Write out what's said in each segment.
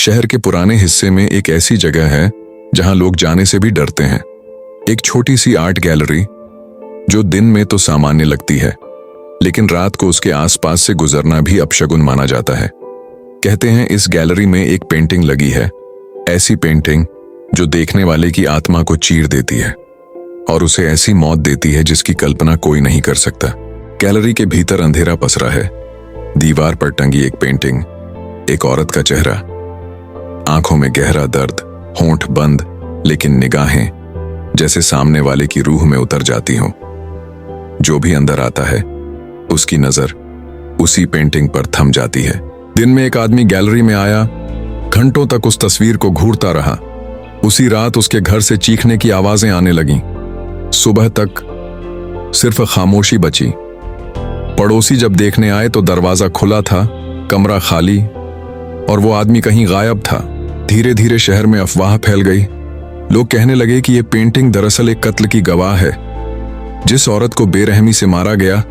शहर के पुराने हिस्से में एक ऐसी जगह है जहां लोग जाने से भी डरते हैं। एक छोटी सी आर्ट गैलरी जो दिन में तो सामान्य लगती है, लेकिन रात को उसके आसपास से गुजरना भी अपशगुन माना जाता है। कहते हैं इस गैलरी में एक पेंटिंग लगी है, ऐसी पेंटिंग जो देखने वाले की आत्मा को चीर देती है और उसे ऐसी मौत देती है जिसकी कल्पना कोई नहीं कर सकता। गैलरी के भीतर अंधेरा पसरा है। दीवार पर टंगी एक पेंटिंग, एक औरत का चेहरा, आंखों में गहरा दर्द, होंठ बंद, लेकिन निगाहें जैसे सामने वाले की रूह में उतर जाती हों। जो भी अंदर आता है उसकी नजर उसी पेंटिंग पर थम जाती है। दिन में एक आदमी गैलरी में आया, घंटों तक उस तस्वीर को घूरता रहा। उसी रात उसके घर से चीखने की आवाजें आने लगीं। सुबह तक सिर्फ खामोशी बची। पड़ोसी जब देखने आए तो दरवाजा खुला था, कमरा खाली और वो आदमी कहीं गायब था। धीरे धीरे शहर में अफवाह फैल गई। लोग कहने लगे कि यह पेंटिंग दरअसल एक कत्ल की गवाह है। जिस औरत को बेरहमी से मारा गया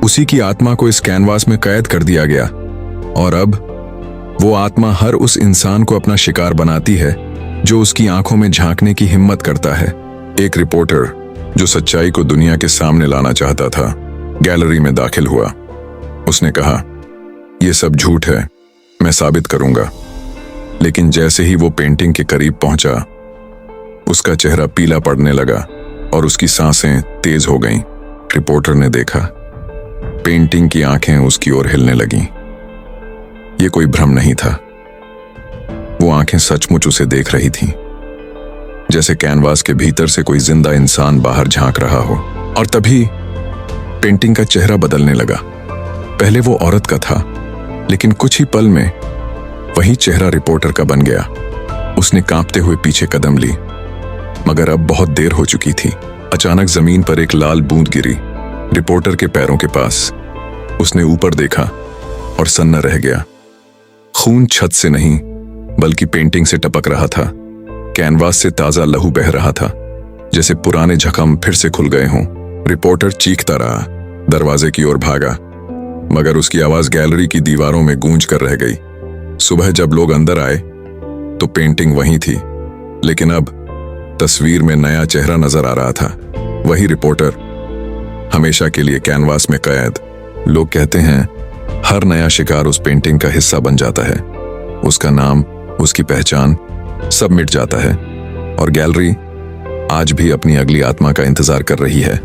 उसी की आत्मा को इस कैनवास में कैद कर दिया गया और अब वो आत्मा हर उस इंसान को अपना शिकार बनाती है जो उसकी आंखों में झांकने की हिम्मत करता है। एक रिपोर्टर जो सच्चाई को दुनिया के सामने लाना चाहता था, गैलरी में दाखिल हुआ। उसने कहा, यह सब झूठ है, मैं साबित करूंगा। लेकिन जैसे ही वो पेंटिंग के करीब पहुंचा, उसका चेहरा पीला पड़ने लगा और उसकी सांसें तेज हो गईं। रिपोर्टर ने देखा, पेंटिंग की आंखें उसकी ओर हिलने लगीं। ये कोई भ्रम नहीं था, वो आंखें सचमुच उसे देख रही थीं, जैसे कैनवास के भीतर से कोई जिंदा इंसान बाहर झांक रहा हो। और तभी पेंटिंग का चेहरा बदलने लगा। पहले वो औरत का था, लेकिन कुछ ही पल में वही चेहरा रिपोर्टर का बन गया। उसने कांपते हुए पीछे कदम ली, मगर अब बहुत देर हो चुकी थी। अचानक जमीन पर एक लाल बूंद गिरी, रिपोर्टर के पैरों के पास। उसने ऊपर देखा और सन्न रह गया। खून छत से नहीं बल्कि पेंटिंग से टपक रहा था। कैनवास से ताजा लहू बह रहा था, जैसे पुराने जख्म फिर से खुल गए हों। रिपोर्टर चीखता रहा, दरवाजे की ओर भागा, मगर उसकी आवाज गैलरी की दीवारों में गूंज कर रह गई। सुबह जब लोग अंदर आए तो पेंटिंग वही थी, लेकिन अब तस्वीर में नया चेहरा नजर आ रहा था। वही रिपोर्टर, हमेशा के लिए कैनवास में कैद। लोग कहते हैं हर नया शिकार उस पेंटिंग का हिस्सा बन जाता है। उसका नाम, उसकी पहचान सब मिट जाता है और गैलरी आज भी अपनी अगली आत्मा का इंतजार कर रही है।